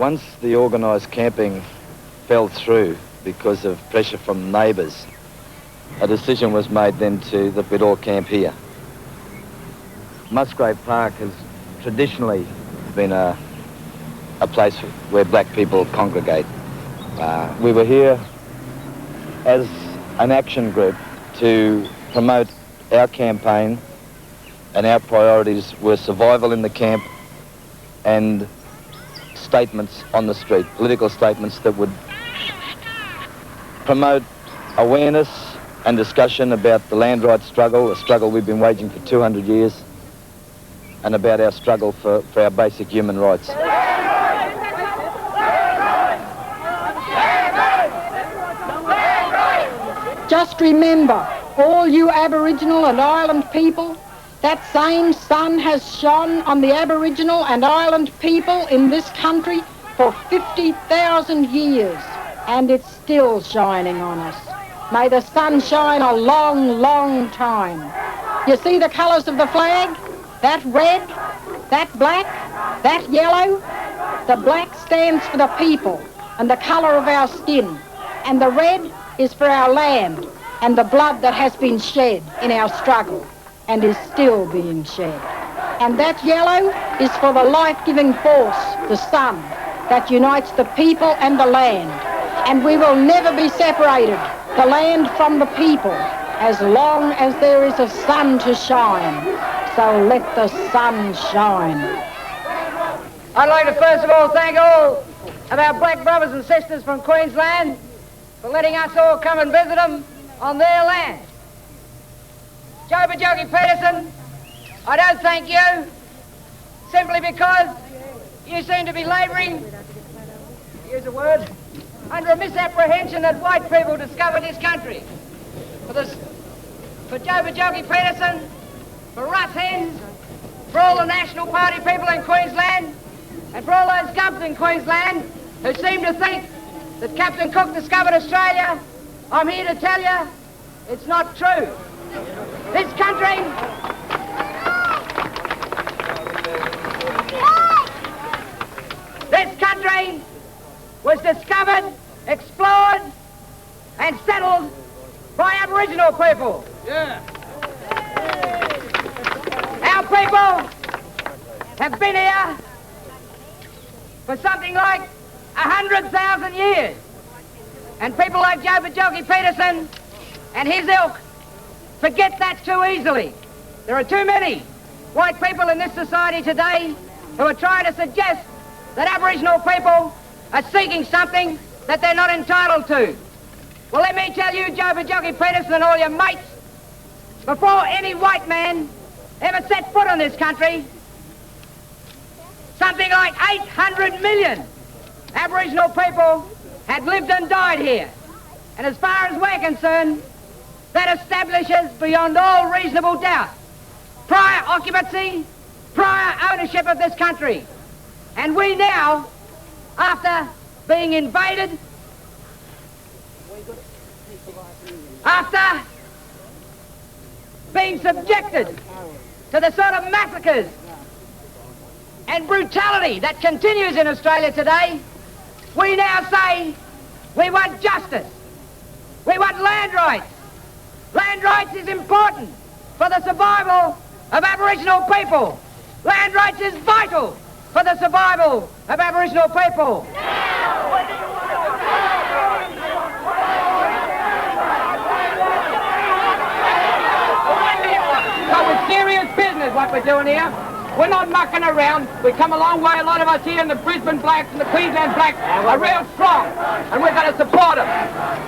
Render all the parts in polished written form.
Once the organised camping fell through because of pressure from neighbours, a decision was made then that we'd all camp here. Musgrave Park has traditionally been a place where black people congregate. We were here as an action group to promote our campaign, and our priorities were survival in the camp and statements on the street, political statements that would promote awareness and discussion about the land rights struggle, a struggle we've been waging for 200 years, and about our struggle for our basic human rights. Just remember, all you Aboriginal and island people, that same sun has shone on the Aboriginal and island people in this country for 50,000 years, and it's still shining on us. May the sun shine a long, long time. You see the colours of the flag? That red, that black, that yellow. The black stands for the people and the colour of our skin, and the red is for our land and the blood that has been shed in our struggle and is still being shed. And that yellow is for the life-giving force, the sun, that unites the people and the land. And we will never be separated, the land from the people, as long as there is a sun to shine. So let the sun shine. I'd like to first of all thank all of our black brothers and sisters from Queensland for letting us all come and visit them on their land. Joe Bajogi Peterson, I don't thank you simply because you seem to be labouring, use a word, under a misapprehension that white people discovered this country. For Joe Bajogi Peterson, for Russ Hens, for all the National Party people in Queensland, and for all those gubs in Queensland who seem to think that Captain Cook discovered Australia, I'm here to tell you it's not true. This country was discovered, explored, and settled by Aboriginal people. Yeah. Our people have been here for something like 100,000 years. And people like Joe Bajogi Peterson and his ilk forget that too easily. There are too many white people in this society today who are trying to suggest that Aboriginal people are seeking something that they're not entitled to. Well, let me tell you, Joe Bajogi Peterson and all your mates, before any white man ever set foot on this country, something like 800 million Aboriginal people had lived and died here. And as far as we're concerned, that establishes beyond all reasonable doubt prior occupancy, prior ownership of this country. And we now, after being invaded, after being subjected to the sort of massacres and brutality that continues in Australia today, we now say we want justice. We want land rights. Land rights is important for the survival of Aboriginal people. Land rights is vital for the survival of Aboriginal people. So it's serious business what we're doing here. We're not mucking around. We come a long way, a lot of us here in the Brisbane blacks and the Queensland blacks are real strong, and we're going to support them.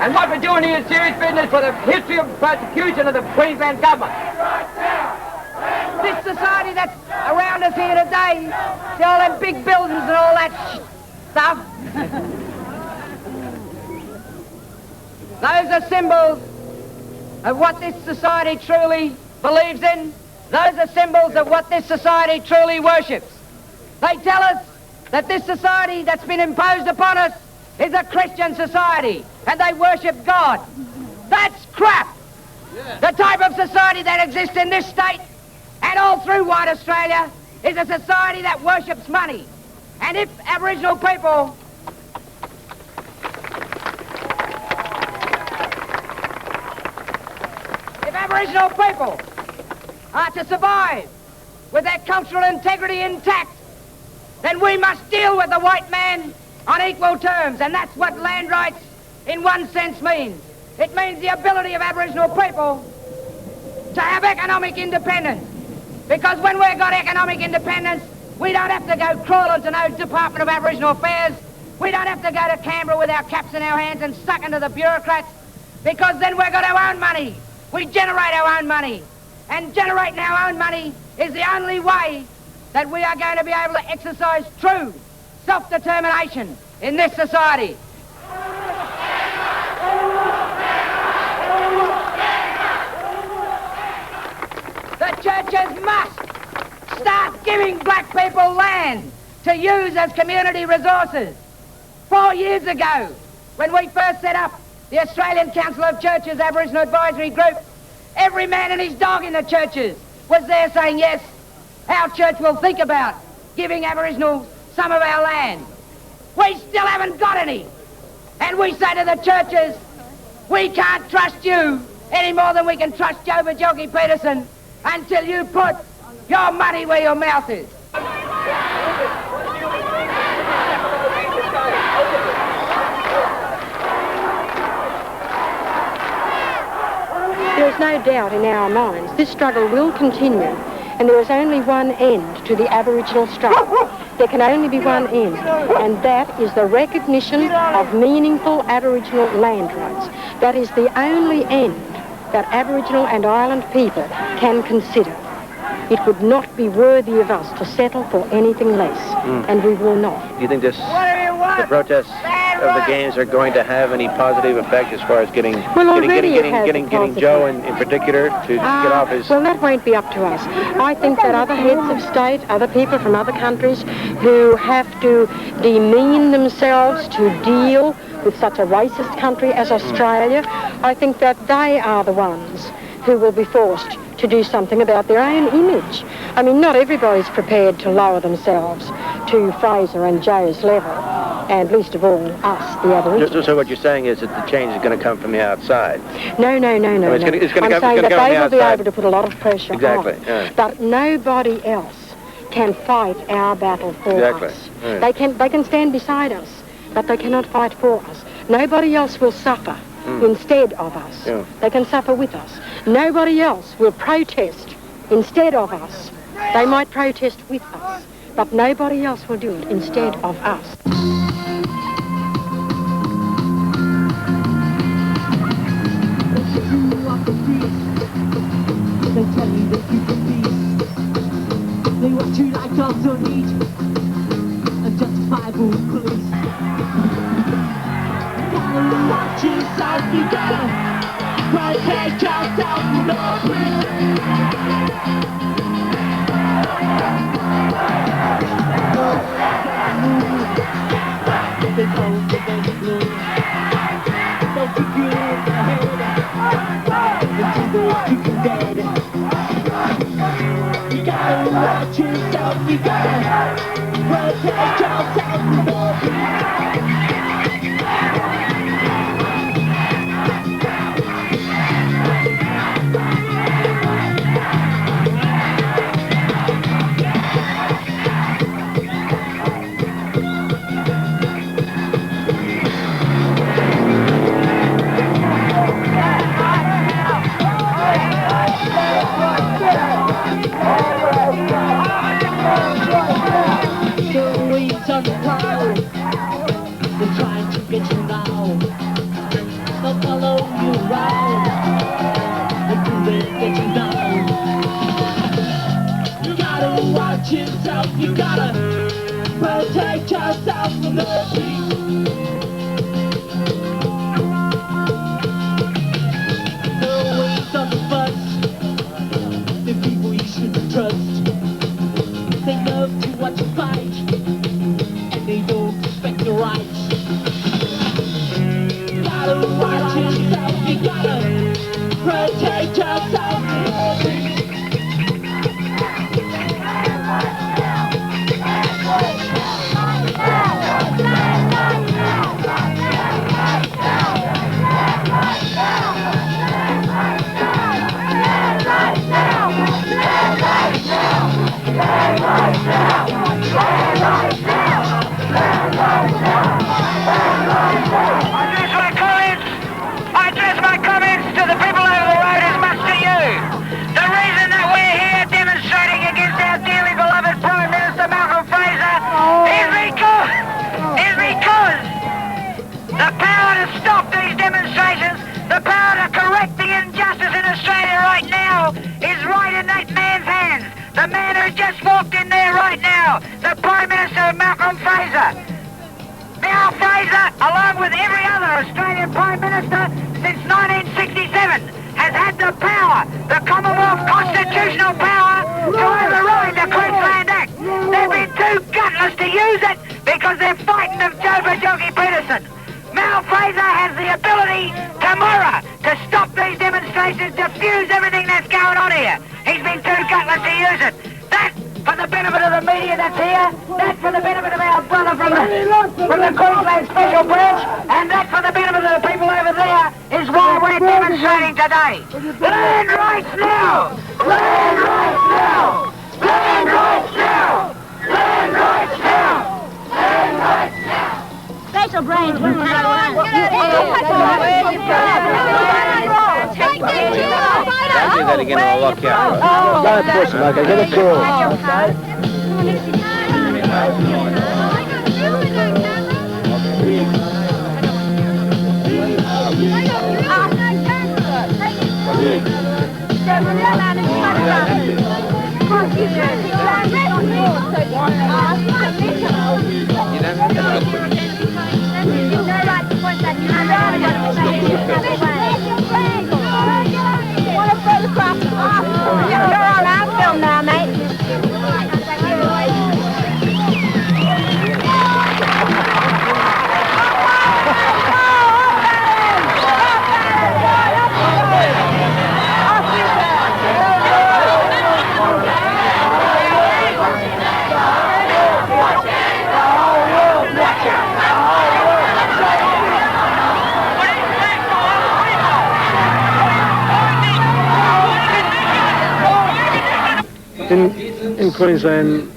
And what we're doing here is serious business for the history of persecution of the Queensland government. This society that's around us here today, see all them big buildings and all that stuff, those are symbols of what this society truly believes in. Those are symbols of what this society truly worships. They tell us that this society that's been imposed upon us is a Christian society, and they worship God. That's crap. Yeah. The type of society that exists in this state and all through white Australia is a society that worships money. And if Aboriginal people are to survive with their cultural integrity intact, then we must deal with the white man on equal terms, and that's what land rights in one sense means. It means the ability of Aboriginal people to have economic independence, because when we've got economic independence, we don't have to go crawling to no Department of Aboriginal Affairs. We don't have to go to Canberra with our caps in our hands and suck into the bureaucrats, because then we've got our own money. We generate our own money. And generating our own money is the only way that we are going to be able to exercise true self-determination in this society. The churches must start giving black people land to use as community resources. 4 years ago, when we first set up the Australian Council of Churches Aboriginal Advisory Group, every man and his dog in the churches was there saying, yes, our church will think about giving Aboriginals some of our land. We still haven't got any. And we say to the churches, we can't trust you any more than we can trust Joe Bajoki Peterson until you put your money where your mouth is. There is no doubt in our minds this struggle will continue, and there is only one end to the Aboriginal struggle. There can only be one end, and that is the recognition of meaningful Aboriginal land rights. That is the only end that Aboriginal and island people can consider. It would not be worthy of us to settle for anything less, and we will not. Do you think the protests of the games are going to have any positive effect as far as getting Joe in particular to get off his... Well, that won't be up to us. I think that other heads of state, other people from other countries who have to demean themselves to deal with such a racist country as Australia, I think that they are the ones who will be forced to do something about their own image. I mean, not everybody's prepared to lower themselves to Fraser and Joe's level, and least of all, us, the Aboriginals. So what you're saying is that the change is going to come from the outside? No. I'm saying that they will be able to put a lot of pressure on. Yeah. But nobody else can fight our battle for us. Right. They can stand beside us, but they cannot fight for us. Nobody else will suffer instead of us. Yeah. They can suffer with us. Nobody else will protest instead of us. They might protest with us, but nobody else will do it instead of us. They tell you that you can be. They watch you like dogs on heat and justifiable police. You gotta watch yourself, you gotta protect yourself from the police. They hold the best blue. Don't you get in the head. You can dead. You gotta watch yourself, you gotta protect yourself from the they're trying to get you now. They'll follow you around until they get you down. You gotta watch yourself, you gotta protect yourself from the street. No ways on the bus, the people you shouldn't trust. They love to watch you fight, they don't respect your rights. You gotta watch yourself, you gotta protect yourself. address my comments to the people over the road as much to you. The reason that we're here demonstrating against our dearly beloved Prime Minister Malcolm Fraser is because the power to stop these demonstrations, the power to correct the injustice in Australia right now is right in that man's hands. The man who just walked in there right now, the Prime Minister Malcolm Fraser. Now Fraser, along with every other Australian Prime Minister since 1967, has had the power, the Commonwealth constitutional power, to override the Queensland Act. They've been too gutless to use it because they're frightened of Joe Peterson. Mal Fraser has the ability tomorrow to stop these demonstrations, diffuse everything that's going on here. He's been too gutless to use it. That, for the benefit of the media that's here, that for the benefit of our brother from the Queensland Special Branch, and that for the benefit of the people over there, is why we're demonstrating today. Land rights now! Land rights now! Land rights now! Land rights now! Land rights now! Special Branch. Don't do that again or I'll lock you out. Don't push him, okay? Get it cool. You're all out film now, mate. In Queensland,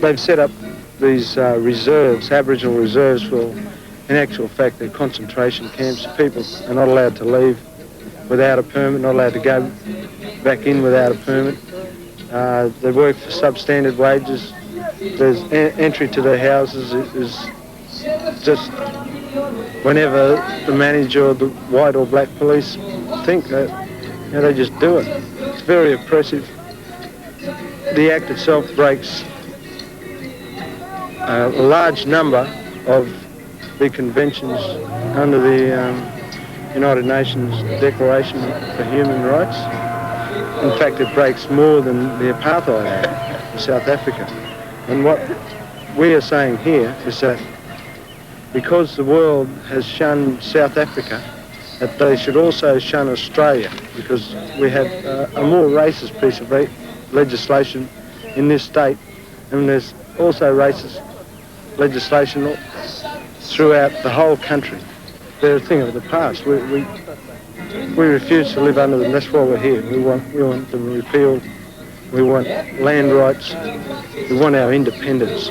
they've set up these reserves, Aboriginal reserves. Well, in actual fact, they're concentration camps. People are not allowed to leave without a permit, not allowed to go back in without a permit. They work for substandard wages. There's entry to their houses is just whenever the manager or the white or black police think that, they just do it. It's very oppressive. The Act itself breaks a large number of the conventions under the United Nations Declaration for Human Rights. In fact, it breaks more than the Apartheid Act in South Africa. And what we are saying here is that because the world has shunned South Africa, that they should also shun Australia, because we have a more racist piece of legislation in this state, and there's also racist legislation throughout the whole country. They're a thing of the past. We refuse to live under them. That's why we're here. We want them repealed. We want land rights. We want our independence.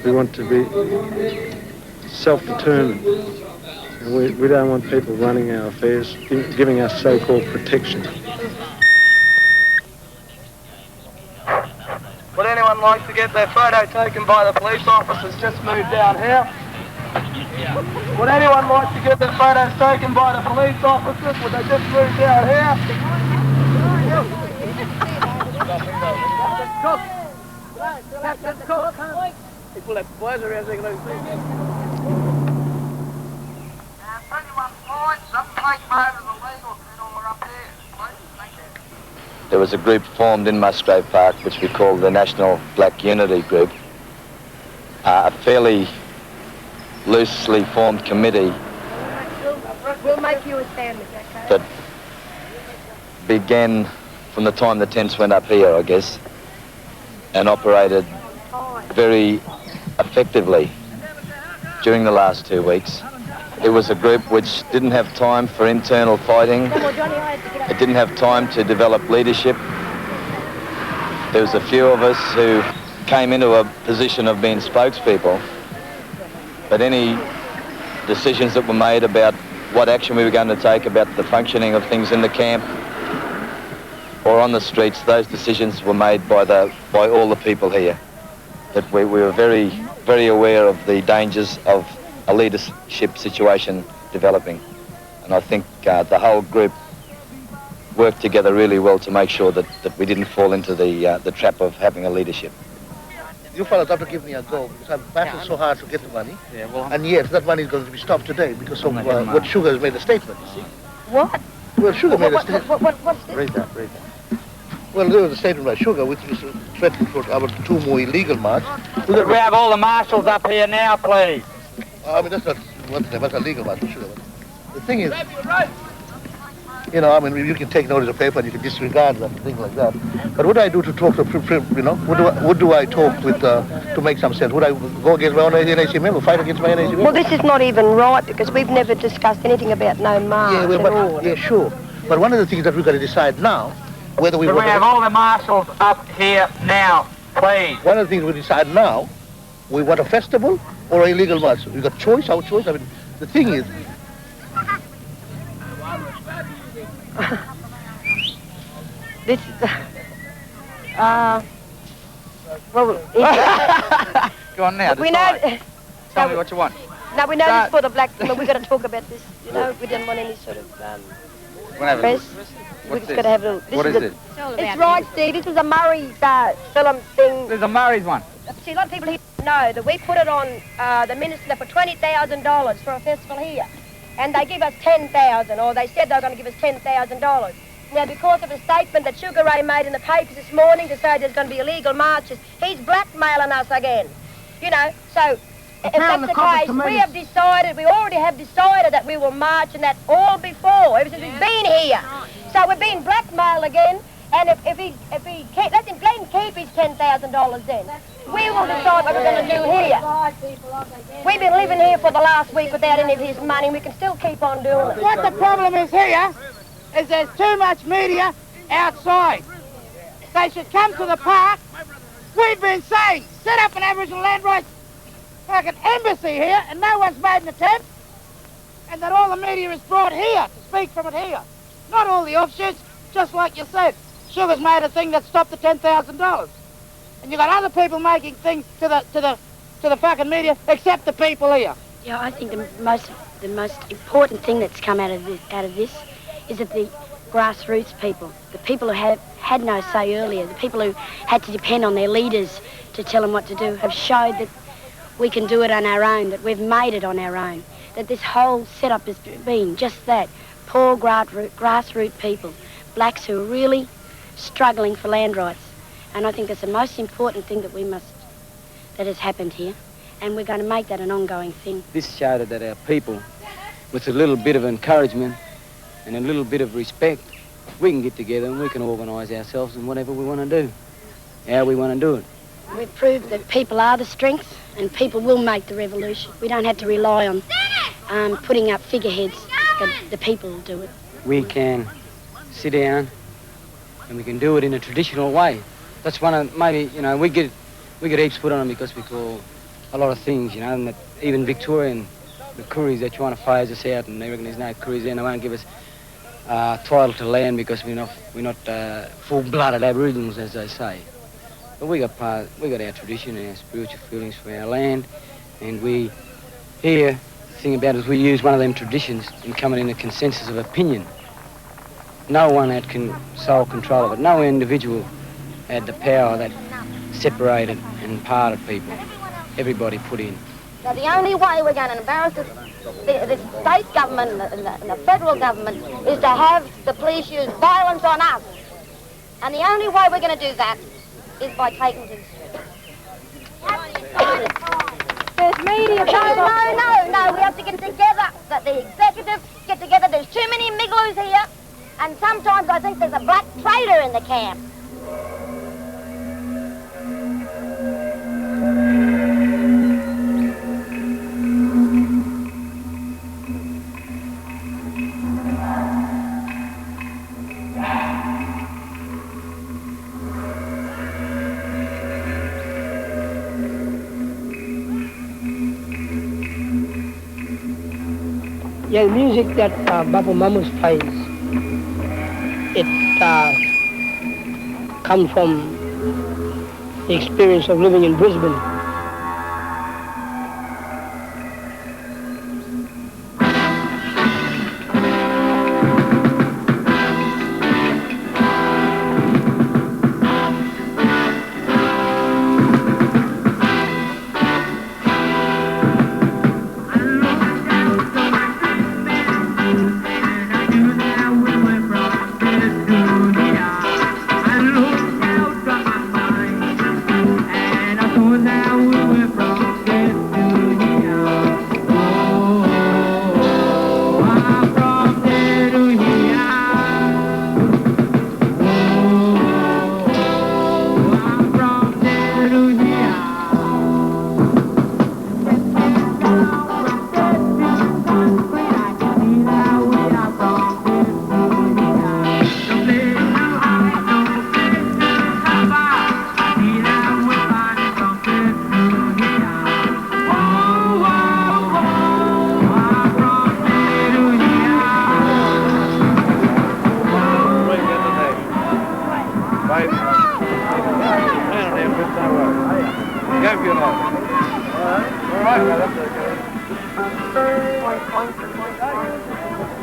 We want to be self-determined. And we don't want people running our affairs, giving us so-called protection. Would anyone like to get their photo taken by the police officers? Just move down here. Would anyone like to get their photos taken by the police officers? Would they just move down here? Captain Cook. People have pleasure as they go. 21 points, some take part of the legal kennel up there. There was a group formed in Musgrave Park which we called the National Black Unity Group, a fairly loosely formed committee We'll make you a sandwich, okay? that began from the time the tents went up here, I guess, and operated very effectively during the last 2 weeks. It was a group which didn't have time for internal fighting. It didn't have time to develop leadership. There was a few of us who came into a position of being spokespeople, but any decisions that were made about what action we were going to take about the functioning of things in the camp or on the streets, those decisions were made by all the people here. That we were very, very aware of the dangers of a leadership situation developing. And I think the whole group worked together really well to make sure that we didn't fall into the trap of having a leadership. You fellas have to give me a go, because I've battled so hard to get the money. Yeah, well, and yet that money is going to be stopped today because of what Sugar has made a statement, you see. What? Well, Sugar made a statement. What's this? Raise that. Well, there was a statement by Sugar which was threatened for our 2 more illegal marches. Could we have all the marshals up here now, please? I mean, that's not what's a legal march for Sugar. The thing is, you know, I mean, you can take notice of paper and you can disregard that, thing like that. But what do I do to talk to, you know, what do I talk with to make some sense? Would I go against my own NAC member, fight against my NAC member? Well, this is not even right because we've never discussed anything about no march at all. Yeah, sure. But one of the things that we've got to decide now, whether we... Could we have all the marshals up here now, please? One of the things we decide now, we want a festival or an illegal march. We've got choice, our choice. I mean, the thing is... This is... well, Go on now, we know... Tell me what you want. No, we know this for the black thing, but we've got to talk about this. You know, we didn't want any sort of press. We just got to have a little... What is it? It's right, Steve. This was a Murray's film thing. There's a Murray's one. See, a lot of people here know that we put it on the minister for $20,000 for a festival here. And they give us $10,000, or they said they were going to give us $10,000. Now, because of a statement that Sugar Ray made in the papers this morning to say there's going to be illegal marches, he's blackmailing us again. You know, so if that's the case, we already have decided that we will march, and that's all before, ever since we've been here. So we're being blackmailed again, and if he let him keep his $10,000 then. We will decide what we're going to do here. We've been living here for the last week without any of his money, and we can still keep on doing it. What the problem is here is there's too much media outside. They should come to the park. We've been saying, set up an Aboriginal land rights like an embassy here, and no one's made an attempt, and that all the media is brought here to speak from it here. Not all the offshoots, just like you said. Sugar's made a thing that stopped the $10,000. And you've got other people making things to the fucking media, except the people here. Yeah, I think the most important thing that's come out of this is that the grassroots people, the people who had no say earlier, the people who had to depend on their leaders to tell them what to do, have showed that we can do it on our own, that we've made it on our own, that this whole setup has been just that, poor grassroots people, blacks who are really struggling for land rights. And I think that's the most important thing that has happened here. And we're going to make that an ongoing thing. This showed that our people, with a little bit of encouragement and a little bit of respect, we can get together and we can organise ourselves in whatever we want to do, how we want to do it. We've proved that people are the strength and people will make the revolution. We don't have to rely on putting up figureheads, but the people will do it. We can sit down and we can do it in a traditional way. That's one of, maybe, you know, we get heaps put on them because we call a lot of things, you know, and that even Victorian, the Kooris, they're trying to phase us out, and they reckon there's no Kooris there, and they won't give us title to land because we're not full-blooded Aboriginals, as they say. But we got our tradition and our spiritual feelings for our land, and we here, the thing about it is we use one of them traditions in coming in a consensus of opinion. No one had sole control of it. No individual had the power that separated and parted people. Everybody put in. Now, the only way we're going to embarrass the state government and the federal government is to have the police use violence on us. And the only way we're going to do that is by taking to the street. There's media... No, we have to get together. The executives get together. There's too many Migloos here. And sometimes I think there's a black trader in the camp. Yeah, the music that Baba Mamas plays, it comes from the experience of living in Brisbane.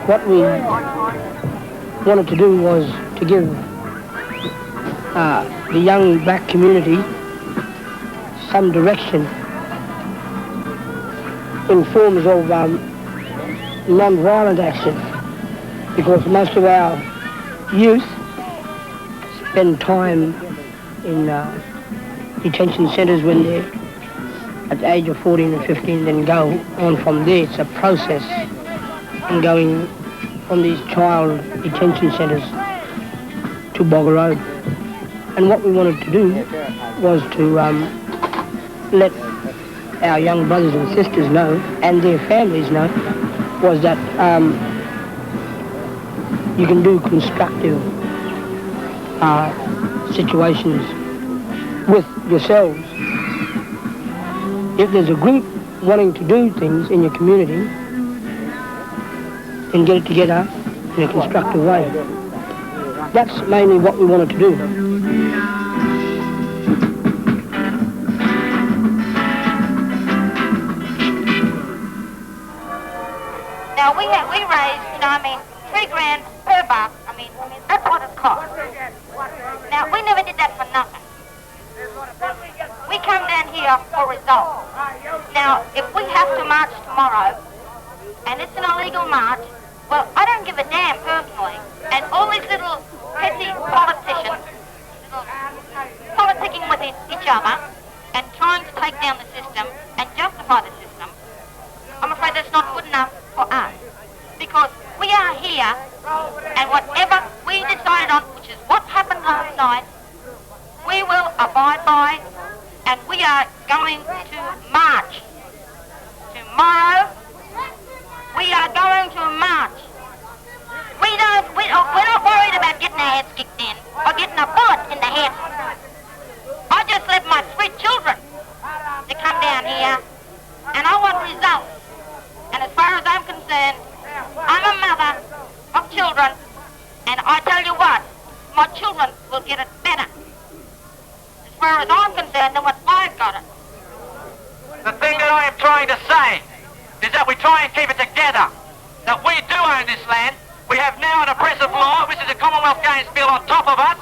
What we wanted to do was to give the young black community some direction in forms of non-violent action, because most of our youth spend time in detention centres when they're at the age of 14 and 15, then go on from there. It's a process in going from these child detention centres to Bogger Road. And what we wanted to do was to let our young brothers and sisters know, and their families know, was that you can do constructive situations with yourselves. If there's a group wanting to do things in your community, then get it together in a constructive way. That's mainly what we wanted to do. Now we raised, $3 grand per buck. I mean, that's what it cost. Now we never did that for nothing. We come down here for results. Now, if we have to march tomorrow, and it's an illegal march, well, I don't give a damn personally. And all these little petty politicians, politicking with each other and trying to take down the system and justify the system, I'm afraid that's not good enough for us. Because we are here, and whatever we decided on, which is what happened last night, we will abide by, and we are going to march. Tomorrow, we are going to march. We're not worried about getting our heads kicked in or getting a bullet in the head. I just left my 3 children to come down here, and I want results. And as far as I'm concerned, I'm a mother of children, and I tell you what, my children will get it better. As far as I'm concerned, than what I've got it. The thing that I am trying to say is that we try and keep it together. That we do own this land. We have now an oppressive law, which is the Commonwealth Games bill on top of us,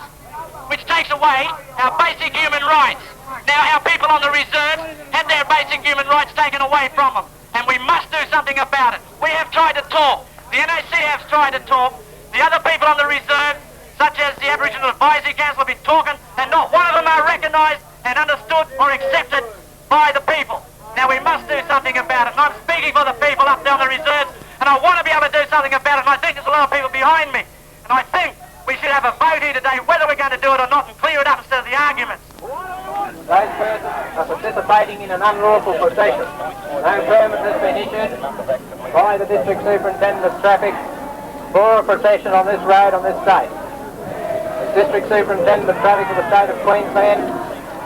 which takes away our basic human rights. Now our people on the reserve had their basic human rights taken away from them, and we must do something about it. We have tried to talk. The NAC has tried to talk. The other people on the reserve, such as the Aboriginal Advisory Council, have been talking, and not one of them are recognised and understood or accepted by the people. Now we must do something about it, and I'm speaking for the people up there on the reserves, and I want to be able to do something about it, and I think there's a lot of people behind me, and I think we should have a vote here today whether we're going to do it or not and clear it up instead of the arguments. Those persons are participating in an unlawful procession. No permit has been issued by the District Superintendent of Traffic for a procession on this road on this state. The District Superintendent of Traffic of the State of Queensland,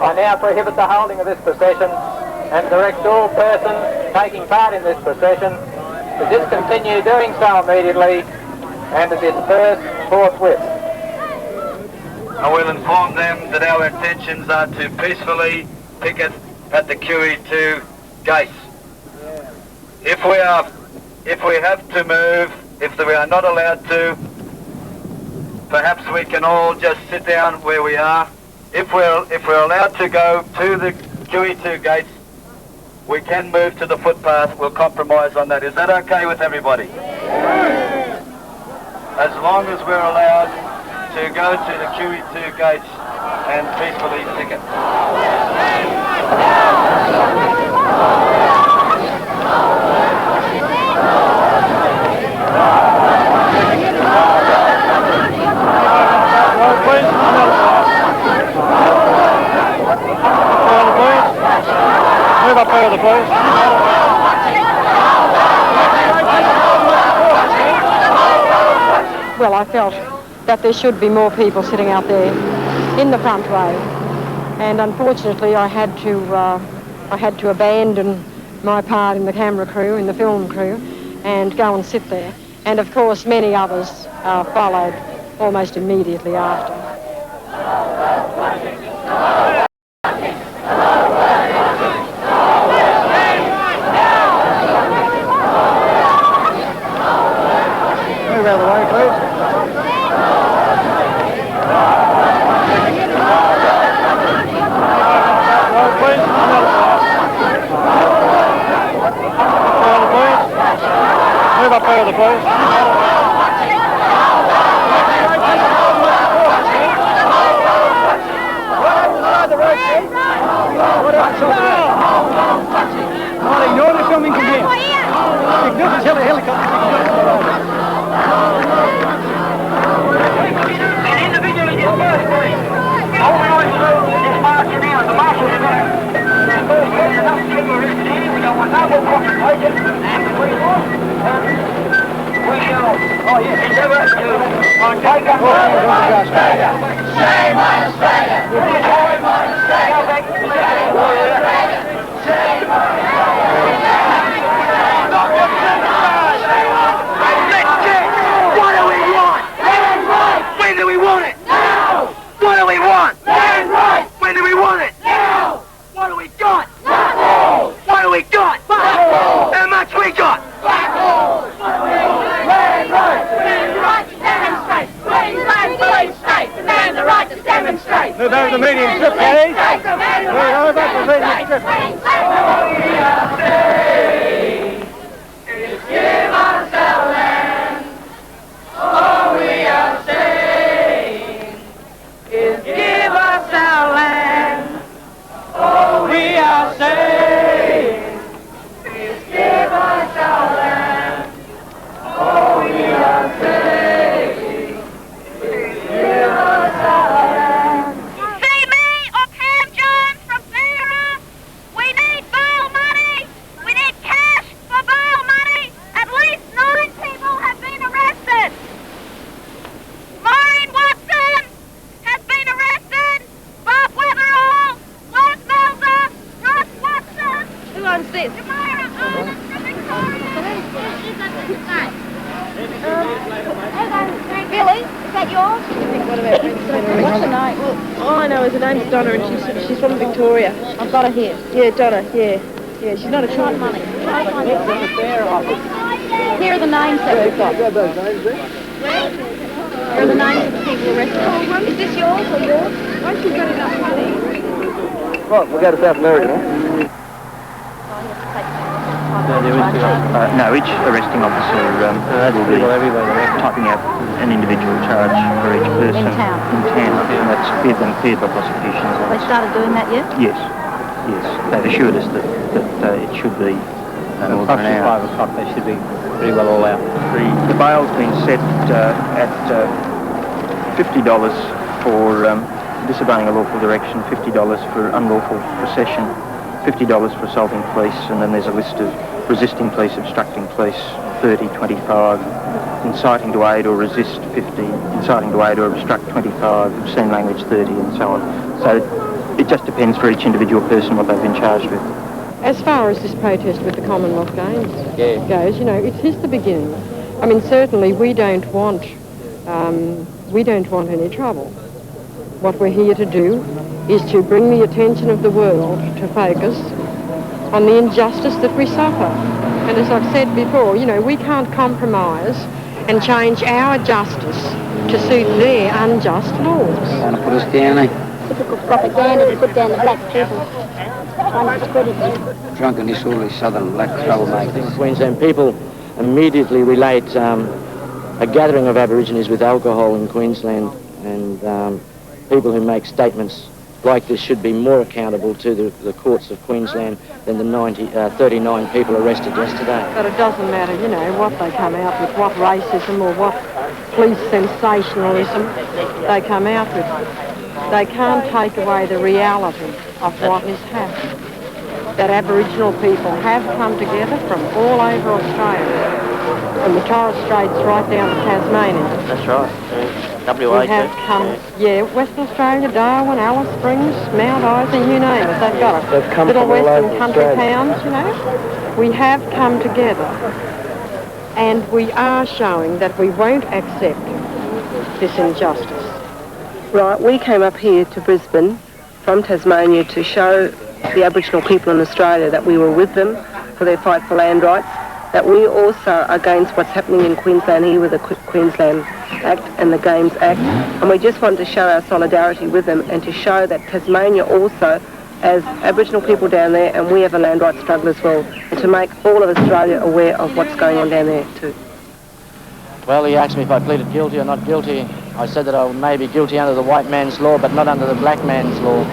I now prohibit the holding of this procession and direct all persons taking part in this procession to discontinue doing so immediately and to disperse forthwith. I will inform them that our intentions are to peacefully picket at the QE2 gates. If we have to move, if we are not allowed to, perhaps we can all just sit down where we are. If we're allowed to go to the QE2 gates, we can move to the footpath. We'll compromise on that. Is that okay with everybody? As long as we're allowed to go to the QE2 gates and peacefully picket. Move up further, please. Well, I felt that there should be more people sitting out there in the front row, and unfortunately I had to abandon my part in the camera crew, in the film crew, and go and sit there. And of course many others followed almost immediately after. Move out of the way, please. Move up further, please. Ignore the filming from here. Ignore the helicopter. Individually dispersed, please. All we want to do is march you down. The marshals are going to disperse. There's enough people arrested here. We don't want no more confrontation. We shall, endeavour to take up Australia. Shame on Australia. Shame on Australia. Shame on Australia. Shame on Australia. Let's check. What do we want? Land rights. When do we want it? Now. What do we want? Land rights. When do we want it? Now. What do we got? Nothing. What do we got? How much we got? Land rights. Land rights to demonstrate. Queensland police state. Demand the right to demonstrate. Move over the medium strip, please. Move over the medium strip. All we are saying is give us our land. All we are saying is give us our land. All we are saying is give us our land. All we are saying is give us our land. See me or Cam Jones from Sarah? We need bail money. We need cash for bail money. At least 9 people have been arrested. Maureen Watson has been arrested. Bob Weatherall, Les Melzer, Russ Watson. Who owns this? Billy, is that yours? What's her name? Well, all I know is her name's Donna, and she's from Victoria. I've got her here. Yeah, Donna, yeah. Yeah, she's not a child. Money. Here are the names that we've got. Here are the names of the people arrested. Is this yours or yours? Once you've got enough money. Right, we'll go to South America now. No, each arresting officer will be typing out an individual charge for each person In town. and that's cleared by prosecution. They started doing that yet? Yes. They've assured us that it should be more than an hour. 5 o'clock, they should be pretty well all out. The bail's been set at $50 for disobeying a lawful direction, $50 for unlawful procession, $50 for assaulting police, and then there's a list of resisting police, obstructing police, 30, 25, inciting to aid or resist, 50, inciting to aid or obstruct, 25, obscene language, 30, and so on. So it just depends for each individual person what they've been charged with. As far as this protest with the Commonwealth Games goes, you know, it's just the beginning. I mean, certainly we don't want any trouble. What we're here to do is to bring the attention of the world to focus on the injustice that we suffer. And as I've said before, you know, we can't compromise and change our justice to suit their unjust laws. Want to put us down, eh? Typical propaganda to put down the black people, trying to discredit them. Drunken disorderly southern black troublemakers. Queensland people immediately relate a gathering of Aborigines with alcohol in Queensland, and people who make statements like this should be more accountable to the courts of Queensland than the 39 people arrested yesterday. But it doesn't matter, you know, what they come out with, what racism or what police sensationalism they come out with. They can't take away the reality of what is happening. That Aboriginal people have come together from all over Australia, from the Torres Straits right down to Tasmania. That's right. WA We have come, Western Australia, Darwin, Alice Springs, Mount Isa, you name it, they've got it. They've come Little from all western over country Australia. towns, you know. We have come together, and we are showing that we won't accept this injustice. Right, we came up here to Brisbane from Tasmania to show the Aboriginal people in Australia that we were with them for their fight for land rights, that we also are against what's happening in Queensland here with the Queensland Act and the Games Act, and we just wanted to show our solidarity with them and to show that Tasmania also has Aboriginal people down there, and we have a land rights struggle as well, and to make all of Australia aware of what's going on down there too. Well, he asked me if I pleaded guilty or not guilty. I said that I may be guilty under the white man's law, but not under the black man's law.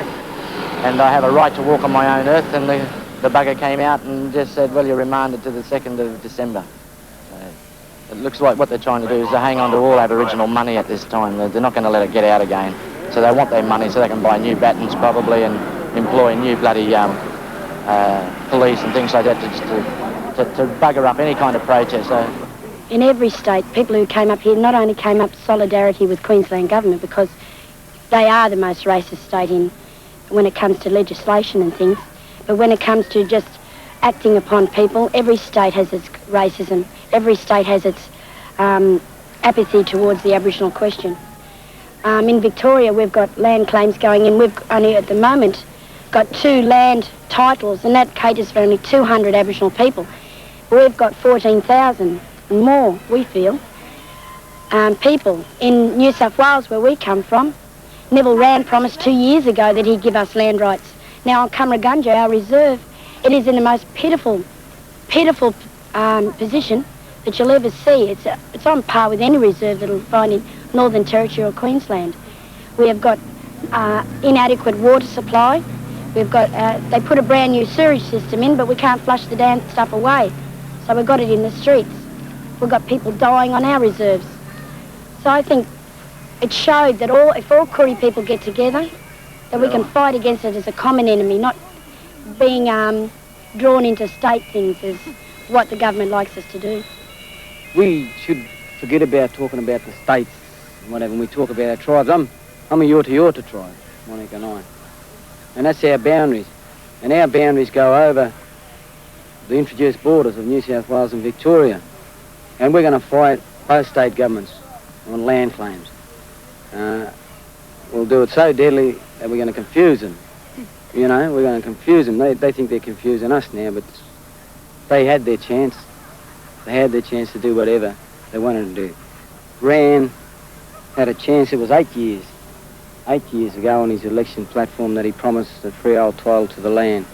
And I have a right to walk on my own earth, and the bugger came out and just said, well, you're remanded to the 2nd of December. It looks like what they're trying to do is to hang on to all Aboriginal money at this time. They're not going to let it get out again. So they want their money so they can buy new battens probably and employ new bloody police and things like that to bugger up any kind of protest. So, in every state, people who came up here not only came up solidarity with Queensland government because they are the most racist state when it comes to legislation and things, but when it comes to just acting upon people, every state has its racism. Every state has its apathy towards the Aboriginal question. In Victoria, we've got land claims going in. We've only at the moment got 2 land titles, and that caters for only 200 Aboriginal people. We've got 14,000 and more, we feel. People in New South Wales, where we come from, Neville Rand promised 2 years ago that he'd give us land rights. Now on Cumragunja, our reserve, it is in the most pitiful position that you'll ever see. It's on par with any reserve that you'll find in Northern Territory or Queensland. We have got inadequate water supply. We've got, they put a brand new sewage system in, but we can't flush the damn stuff away. So we've got it in the streets. We've got people dying on our reserves. So I think it showed that if all Koori people get together, that we can fight against it as a common enemy, not being drawn into state things as what the government likes us to do. We should forget about talking about the states and whatever, when we talk about our tribes. I'm a Yorta tribe, Monica and I. And that's our boundaries. And our boundaries go over the introduced borders of New South Wales and Victoria. And we're going to fight both state governments on land claims. We'll do it so deadly that we're going to confuse them. You know, we're going to confuse them. They think they're confusing us now, but they had their chance. They had their chance to do whatever they wanted to do. Rand had a chance. It was 8 years. 8 years ago on his election platform that he promised a free old title to the land.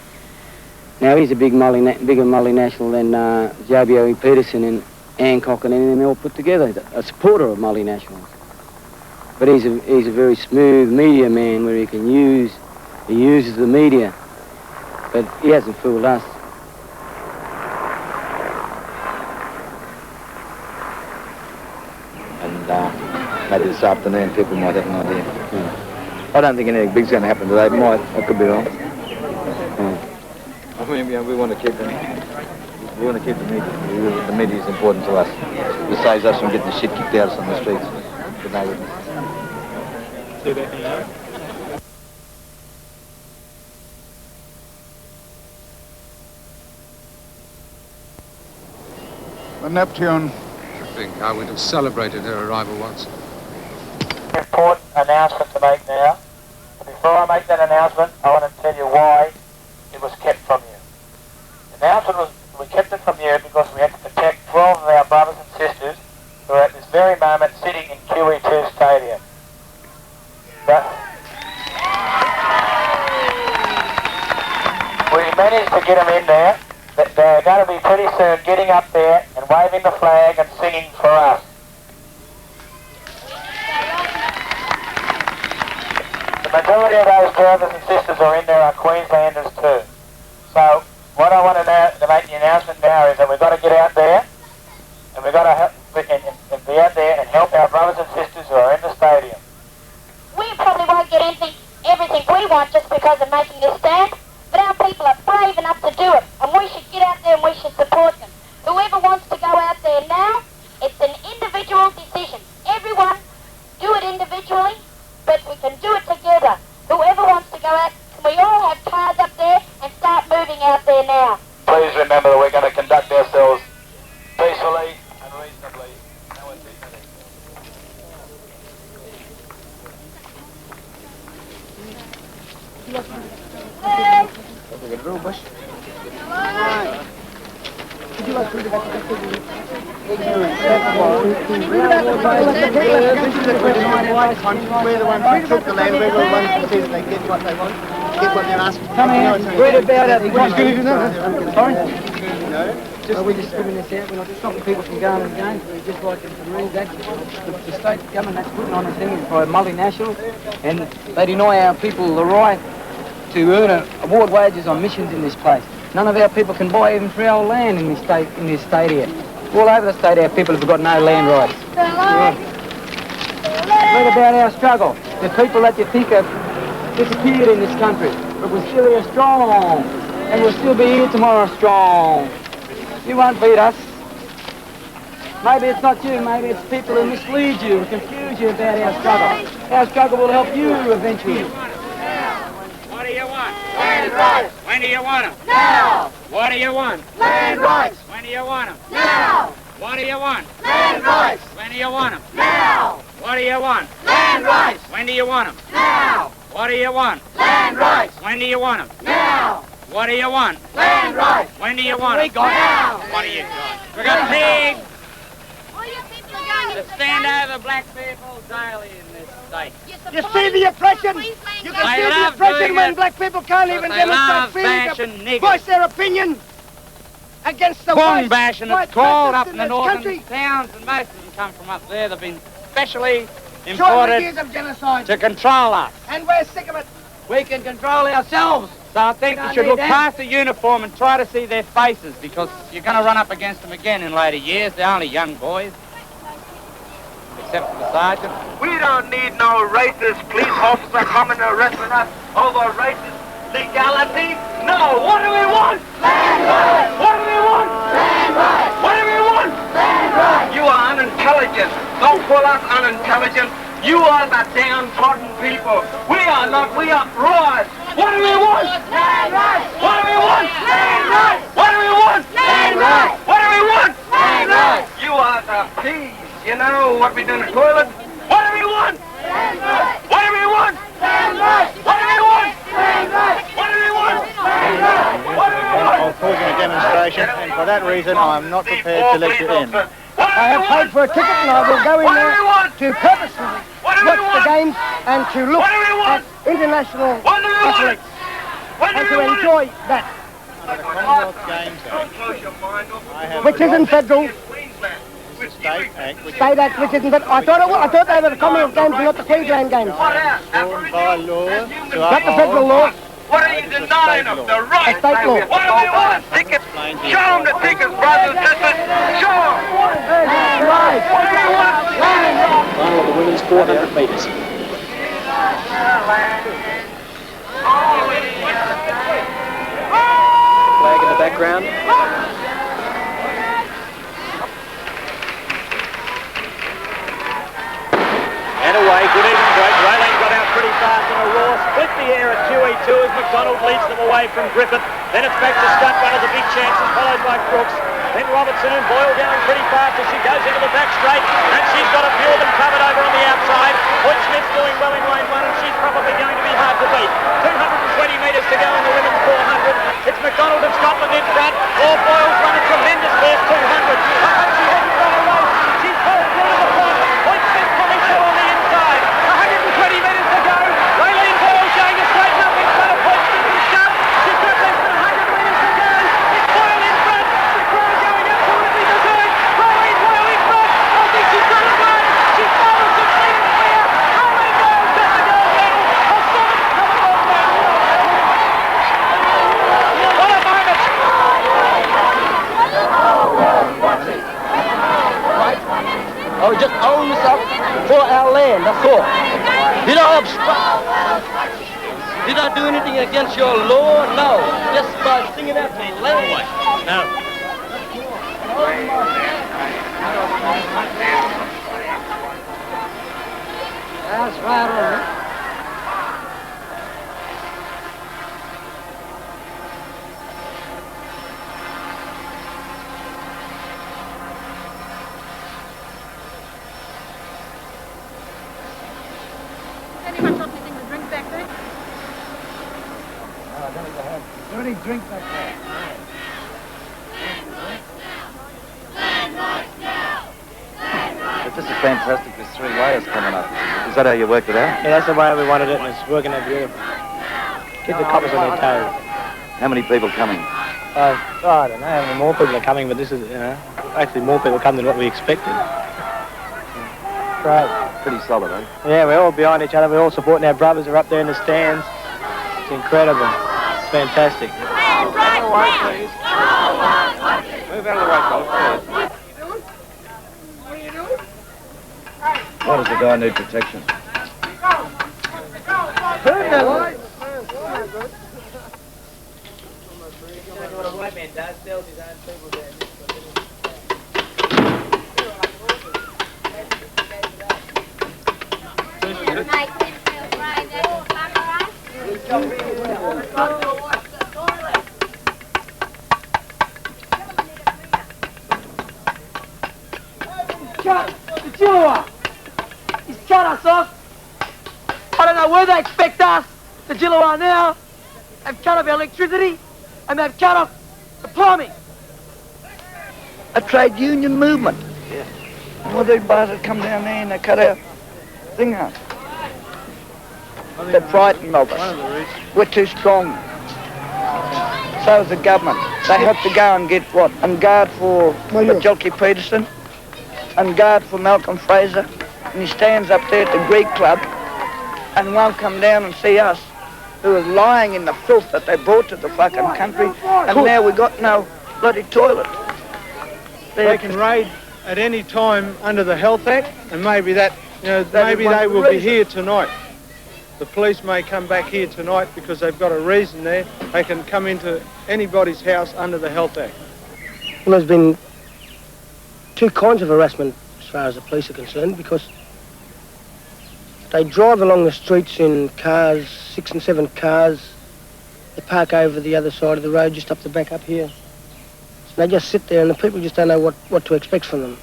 Now he's a bigger multinational than Joby Peterson and Hancock and them all put together. A supporter of multinationals. But he's a very smooth media man where he uses the media. But he hasn't fooled us. And maybe this afternoon people might have an idea. I don't think anything big's going to happen today. I could be wrong. I mean, we want to keep them. We want to keep the media. The media is important to us. It saves us from getting the shit kicked out of us on the streets. Good night. A Neptune, I think. I would have celebrated her arrival once. Important announcement to make now. Before I make that announcement, I want to tell you why it was kept from you. The announcement was, we kept it from you because we had to protect 12 of our brothers and sisters who are at this very moment sitting in QE2 Stadium. But we managed to get them in there. They're going to be pretty soon getting up there and waving the flag and singing for us. The majority of those brothers and sisters who are in there are Queenslanders too. So what I want to make the announcement now is that we've got to get out there and we've got to help, and be out there and help our brothers and sisters who are in the stadium. We probably won't get everything we want just because of making this stand, but our people are brave enough to do it, and we should get out there and we should support them. Whoever wants to go out there now, it's an individual decision. Everyone do it individually, but we can do it together. Whoever wants to go out, we all have cars up there and start moving out there now. Please remember that we're going to conduct ourselves peacefully and reasonably. We're the ones who took the land, we're the ones who see that they get what they want, get what they're asking for. Come here, read about it. Sorry? No. We're just scribbling this out. We're not stopping people from going to the games. We'd just like them to read that. The state government that's putting on a thing is by multinationals, and they deny our people the right to earn award wages on missions in this place. None of our people can buy even 3 hour land in this state here. All over the state, our people have got no land rights. Yeah. Read about our struggle. The people that you think have disappeared in this country, but we're still here strong, and we'll still be here tomorrow strong. You won't beat us. Maybe it's not you, maybe it's people who mislead you and confuse you about our struggle. Our struggle will help you eventually. What do you want? Land rights. When do you want them? Now. What do you want? Land rights. When do you want them? Now. What do you want? Land rights. When do you want them? Now. What do you want? Land rights. When do you want them? Now. What do you want? Land rights. When do you want them? Now. What do you want? Land rights. When do you want them? Now. What do you got? We got pigs that stand over black people daily in this state. You see the oppression? You can see the oppression when black people can't even demonstrate freedom to voice their opinion against the Corn bashing that's called up in the northern country. towns, and most of them come from up there. They've been specially Short imported years of genocide. to control us. And we're sick of it. We can control ourselves. So I think you should look past the uniform and try to see their faces, because you're going to run up against them again in later years. They're only young boys, except for the sergeant. We don't need no racist police officer coming to arresting us over racist legality. No, what do we want? Land rights. What do we want? Land rights. What do we want? Land rights. You are unintelligent. Don't call us unintelligent. You are the downtrodden people. We are not, we are rise. What do we want? Land rights. What do we want? Land rights. What do we want? Land rights. What do we want? Land rights. You are the peas. You know what we do in the toilet? What do we want? Land rights. What do we want? Land rights. What do we want? Land rights. What do we want? Land rights. What do we want? I'll cause a demonstration, and for that reason I'm not prepared to let you in. I have paid for a ticket and I will go in there to purposely watch the games and to look at international athletes and to enjoy that. The Commonwealth Games Act, Which isn't federal. State Act, which State Act, which isn't federal. I thought they were the Commonwealth Games and not the Queensland Games. formed by law to Not the federal law. What are you denying them? The right. A state law. What do we want? Tickets. Show them the tickets, brothers and sisters. Show them. What do we want? Final of the women's 400 metres. Flag in the background. And away, good even break. Raylene got out pretty fast in a raw. Split the air at QE2 as McDonald leads them away from Griffith. Then it's back to Scott, one of the big chances, followed by Crooks. Then Robertson and Boyle going pretty fast as she goes into the back straight, and she's got a few of them covered over on the outside. Hoyt Smith's doing well in lane one, and she's probably going to be hard to beat. 220 metres to go in the women's 400. It's McDonald of Scotland in front. Boyle's run a tremendous first 200. I hope she hasn't run a race. She's pulled through to the front. Hoyt Smith coming through on the inside. 120 metres to go. Raylene Boyle going to straighten up in front of Hoyt Smith and Sharp. She's got less than 100 metres to go. It's Boyle in front. The crowd going absolutely berserk. Raylene Boyle in front. I think she's got it right. She's 5 or 6 metres clear. Raylene Boyle's got the gold medal. A 7th Commonwealth medal. What a moment. Oh, just own this up for our land, that's all. Did I do anything against your law? No. Just by singing out the land. No. That's right on it. Anyone got anything to drink back there? No, I don't think I have. Is there any drink back there? But this is fantastic, there's 3 layers coming up. Is that how you worked it out? Yeah, that's the way we wanted it, and it's working out beautiful. Keep the coppers on their toes. How many people coming? I don't know how many more people are coming, but this is, actually more people come than what we expected. Great. Pretty solid, eh? Yeah, we're all behind each other. We're all supporting our brothers who are up there in the stands. It's incredible. It's fantastic. Move out of the way, please. Move out of the way, fellas, please. Why does the guy need protection? What a white man does, tells his own people there. The Guniwaya! He's cut us off. I don't know where they expect us. The Guniwaya now have cut off our electricity and they've cut off the plumbing. A trade union movement. Yeah. Well, these bastards come down there and they cut our thing out. They're frightened of us. We're too strong. So is the government. They have to go and get what? And guard for Jelke Peterson and guard for Malcolm Fraser. And he stands up there at the Greek Club and won't come down and see us, who are lying in the filth that they brought to the fucking country, and now we got no bloody toilet. They can raid at any time under the Health Act, and maybe maybe they will be here tonight. The police may come back here tonight because they've got a reason there. They can come into anybody's house under the Health Act. Well, there's been 2 kinds of harassment as far as the police are concerned, because they drive along the streets in cars, 6 and 7 cars. They park over the other side of the road, just up the back up here. So they just sit there and the people just don't know what to expect from them.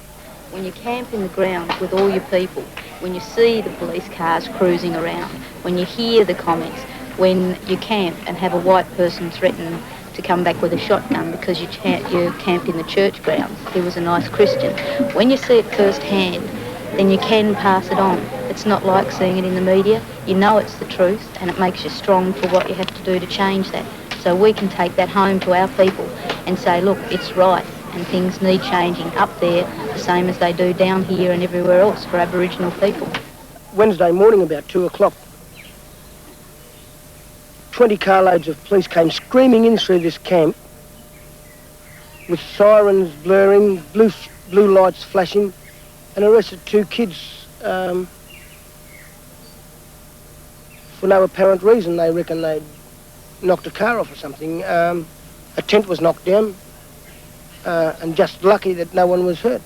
When you camp in the ground with all your people, when you see the police cars cruising around, when you hear the comments, when you camp and have a white person threaten to come back with a shotgun because you camped in the church grounds, he was a nice Christian. When you see it firsthand, then you can pass it on. It's not like seeing it in the media. You know it's the truth, and it makes you strong for what you have to do to change that. So we can take that home to our people and say, look, it's right, and things need changing up there, the same as they do down here and everywhere else for Aboriginal people. Wednesday morning about 2 o'clock, 20 carloads of police came screaming in through this camp with sirens blaring, blue lights flashing, and arrested 2 kids for no apparent reason. They reckon they'd knocked a car off or something. A tent was knocked down, and just lucky that no one was hurt.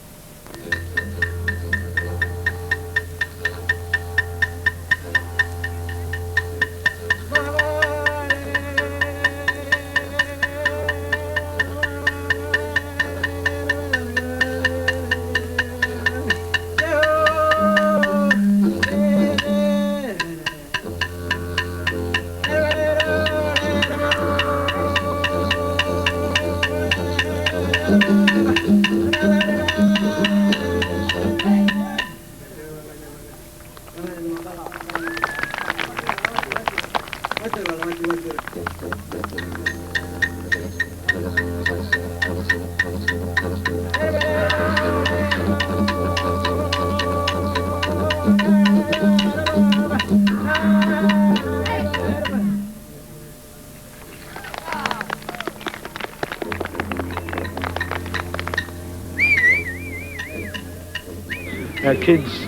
Our kids,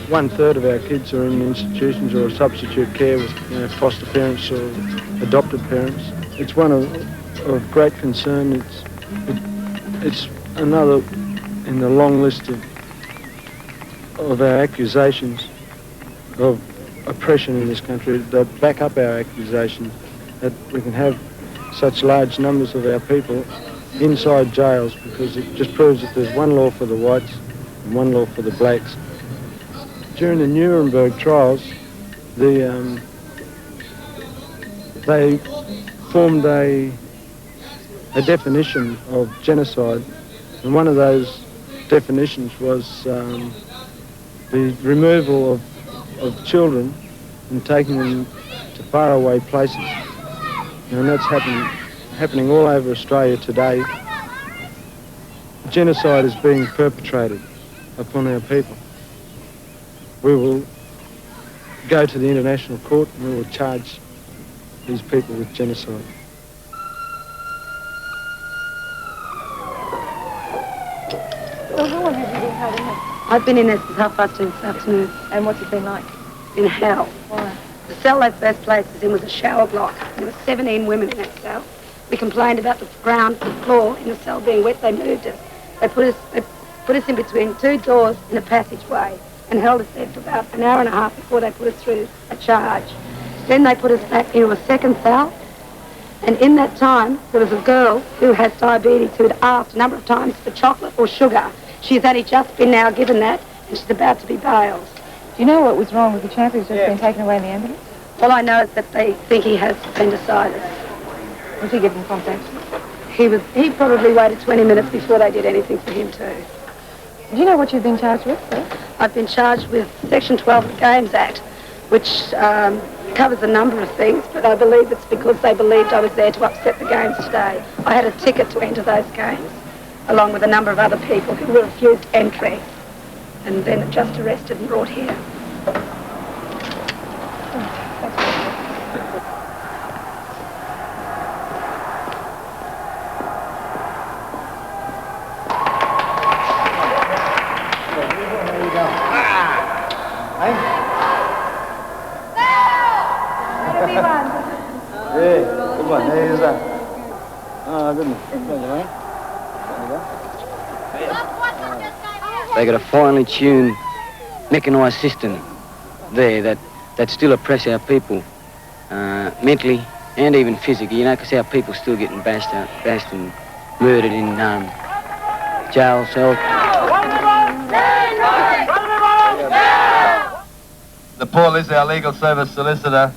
1/3 of our kids are in institutions or substitute care with foster parents or adopted parents. It's one of great concern. It's another in the long list of our accusations of oppression in this country that back up our accusations that we can have such large numbers of our people inside jails, because it just proves that there's one law for the whites and one law for the blacks. During the Nuremberg trials, they formed a definition of genocide, and one of those definitions was the removal of children and taking them to faraway places. And that's happening all over Australia today. Genocide is being perpetrated upon our people. We will go to the International Court and we will charge these people with genocide. Well, how long have you been holding it? I've been in there since 2:30 this afternoon. And what's it been like? In hell. Why? The cell they first placed us in was a shower block. There were 17 women in that cell. We complained about the ground, the floor in the cell being wet. They moved us. They put us in between two doors in a passageway and held us there for about an hour and a half before they put us through a charge. Then they put us back into a second cell. And in that time, there was a girl who has diabetes who had asked a number of times for chocolate or sugar. She's only just been now given that, and she's about to be bailed. Do you know what was wrong with the chap who's just been taken away in the ambulance? All I know is that they think he has appendicitis. Was he given contact? He probably waited 20 minutes before they did anything for him too. Do you know what you've been charged with, sir? I've been charged with Section 12 of the Games Act, which covers a number of things, but I believe it's because they believed I was there to upset the games today. I had a ticket to enter those games, along with a number of other people who were refused entry, and then just arrested and brought here. They got a finely tuned mechanised system there that still oppress our people mentally and even physically, you know, because our people still getting bashed and murdered in jail cells. The Paul is our legal service solicitor,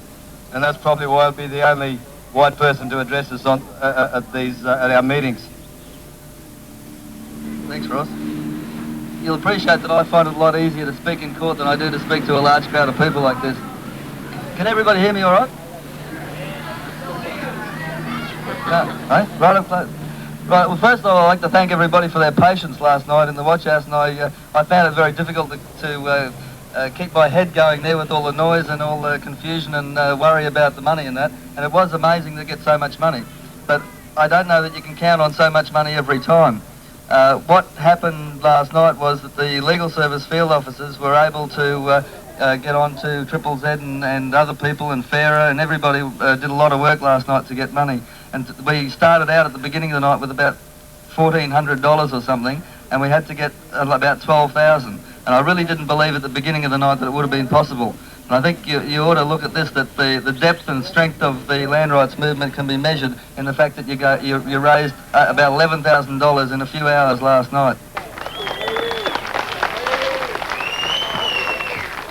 and that's probably why I'll be the only white person to address us on at our meetings. Thanks, Ross. You'll appreciate that I find it a lot easier to speak in court than I do to speak to a large crowd of people like this. Can everybody hear me all right? No, eh? Right up close. Right, well, first of all, I'd like to thank everybody for their patience last night in the watch house, and I found it very difficult to keep my head going there with all the noise and all the confusion and worry about the money and that. And it was amazing to get so much money. But I don't know that you can count on so much money every time. What happened last night was that the legal service field officers were able to get on to Triple Z and other people and Farah, and everybody did a lot of work last night to get money. And we started out at the beginning of the night with about $1,400 or something, and we had to get about 12,000. And I really didn't believe at the beginning of the night that it would have been possible. And I think you ought to look at this, that the depth and strength of the land rights movement can be measured in the fact that you raised about $11,000 in a few hours last night.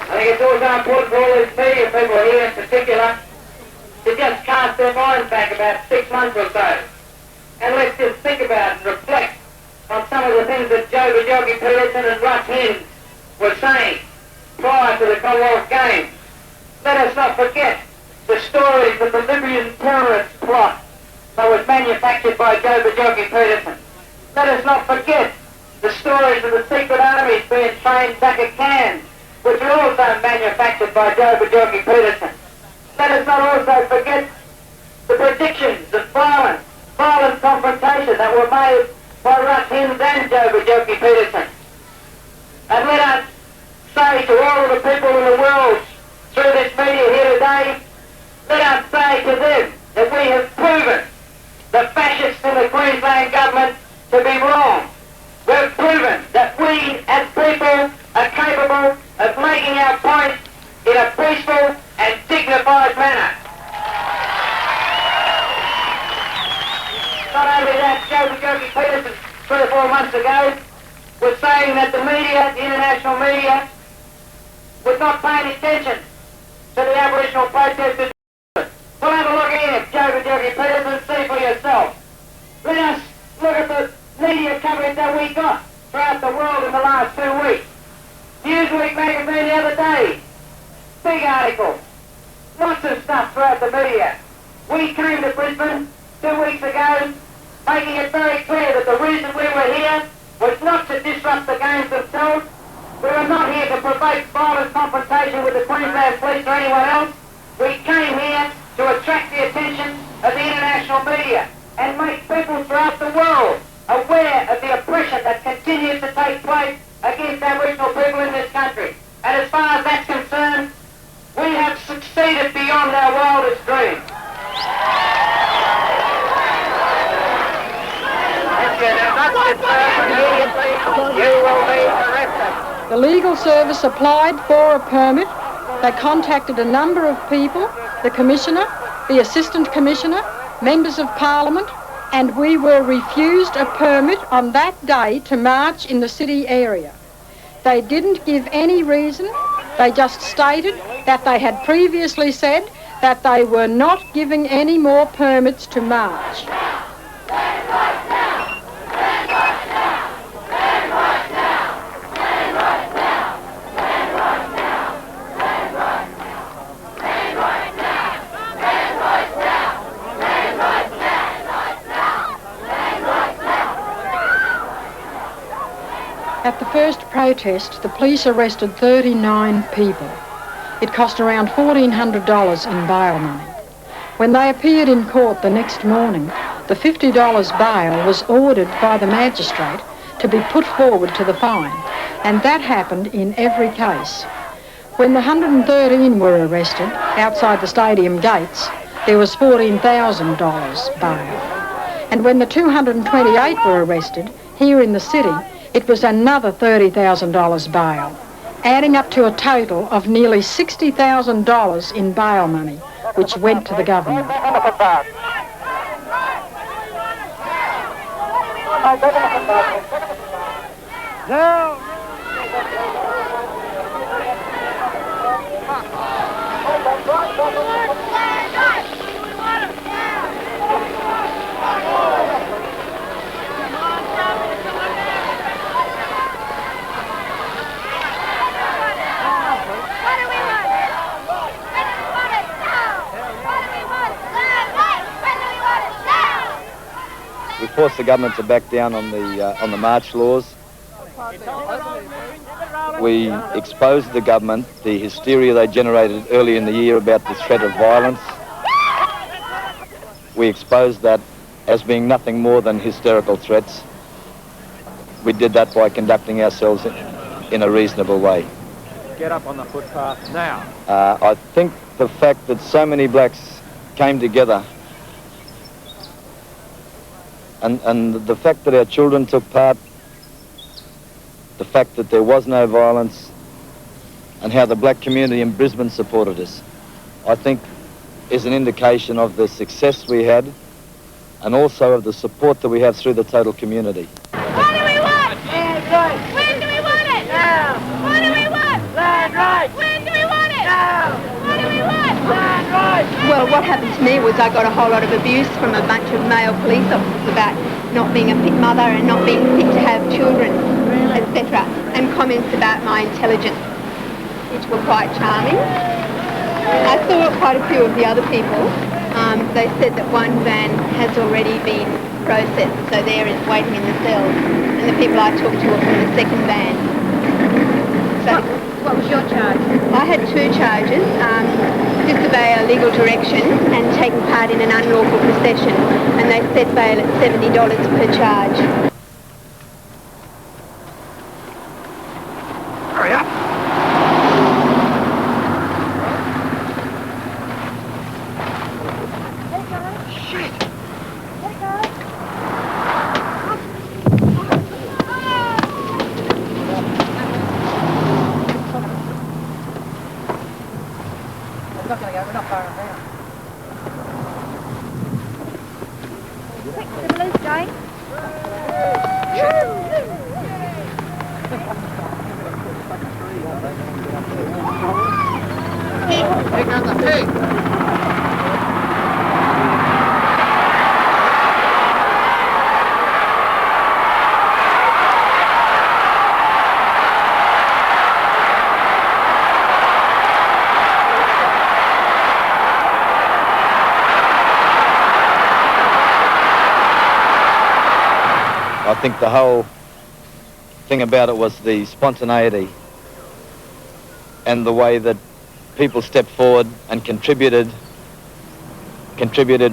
I think it's also important for all these media people here in particular to just cast their minds back about 6 months or so. And let's just think about and reflect on some of the things that Jogi Peterson and Russ Hines were saying prior to the Commonwealth Games. Let us not forget the stories of the Libyan terrorist plot that was manufactured by Jogi Peterson. Let us not forget the stories of the secret armies being trained back at Cairns, which were also manufactured by Jogi Peterson. Let us not also forget the predictions of violent confrontation that were made by Russ Hines and Jogi Peterson. And let us say to all of the people in the world through this media here today, let us say to them that we have proven the fascists in the Queensland government to be wrong. We've proven that we as people are capable of making our point in a peaceful and dignified manner. Not only that, Jogi Peterson 3 or 4 months ago was saying that the media, the international media, was not paying attention to the Aboriginal protesters. Well, have a look here, Jogi Peterson, see for yourself. Let us look at the media coverage that we got throughout the world in the last 2 weeks. Newsweek magazine the other day, big article, lots of stuff throughout the media. We came to Brisbane 2 weeks ago, making it very clear that the reason we were here was not to disrupt the games themselves. We were not here to provoke violent confrontation with the Queensland Police or anyone else. We came here to attract the attention of the international media and make people throughout the world aware of the oppression that continues to take place against Aboriginal people in this country. And as far as that's concerned, we have succeeded beyond our wildest dreams. If you do not disperse immediately, you will be arrested. The legal service applied for a permit. They contacted a number of people, the Commissioner, the Assistant Commissioner, Members of Parliament, and we were refused a permit on that day to march in the city area. They didn't give any reason. They just stated that they had previously said that they were not giving any more permits to march. At the first protest, the police arrested 39 people. It cost around $1,400 in bail money. When they appeared in court the next morning, the $50 bail was ordered by the magistrate to be put forward to the fine, and that happened in every case. When the 113 were arrested outside the stadium gates, there was $14,000 bail. And when the 228 were arrested here in the city, it was another $30,000 bail, adding up to a total of nearly $60,000 in bail money, which went to the government. Now, we forced the government to back down on the march laws. We exposed the government, the hysteria they generated early in the year about the threat of violence. We exposed that as being nothing more than hysterical threats. We did that by conducting ourselves in a reasonable way. get up on the footpath now. I think the fact that so many blacks came together and the fact that our children took part, the fact that there was no violence, and how the black community in Brisbane supported us, I think is an indication of the success we had and also of the support that we have through the total community. What do we want? Land rights. When do we want it? Now. What do we want? Land rights. When do we want it? Now. What do we want? Well, what happened to me was I got a whole lot of abuse from a bunch of male police officers about not being a fit mother and not being fit to have children, etc. And comments about my intelligence, which were quite charming. I saw quite a few of the other people. They said that one van has already been processed, so they're waiting in the cells. And the people I talked to were from the second van. So, what was your charge? I had 2 charges. Disobey a legal direction and taking part in an unlawful procession. And they set bail at $70 per charge. Hurry up. We're not far around. Quick, the balloon's going. Take out the pig. I think the whole thing about it was the spontaneity and the way that people stepped forward and contributed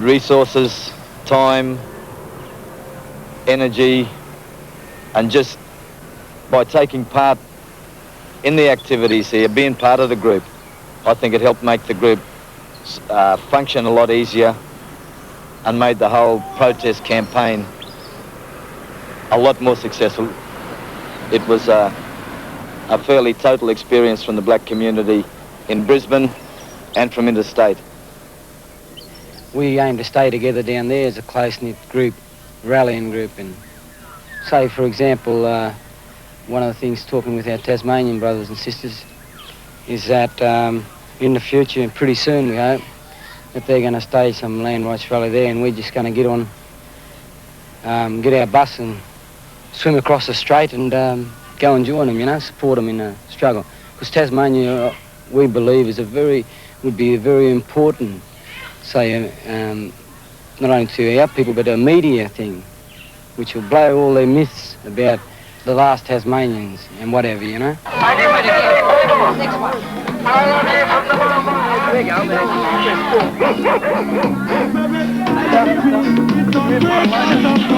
resources, time, energy, and just by taking part in the activities here, being part of the group, I think it helped make the group function a lot easier and made the whole protest campaign a lot more successful. It was a fairly total experience from the black community in Brisbane and from interstate. We aim to stay together down there as a close-knit group, rallying group, and say, for example, one of the things talking with our Tasmanian brothers and sisters is that in the future, and pretty soon we hope, that they're going to stage some land rights rally there, and we're just going to get on, get our bus and swim across the strait and go and join them, you know, support them in the struggle. Because Tasmania, we believe, would be a very important, say, not only to our people, but a media thing, which will blow all their myths about the last Tasmanians and whatever, you know. Next one. There you go,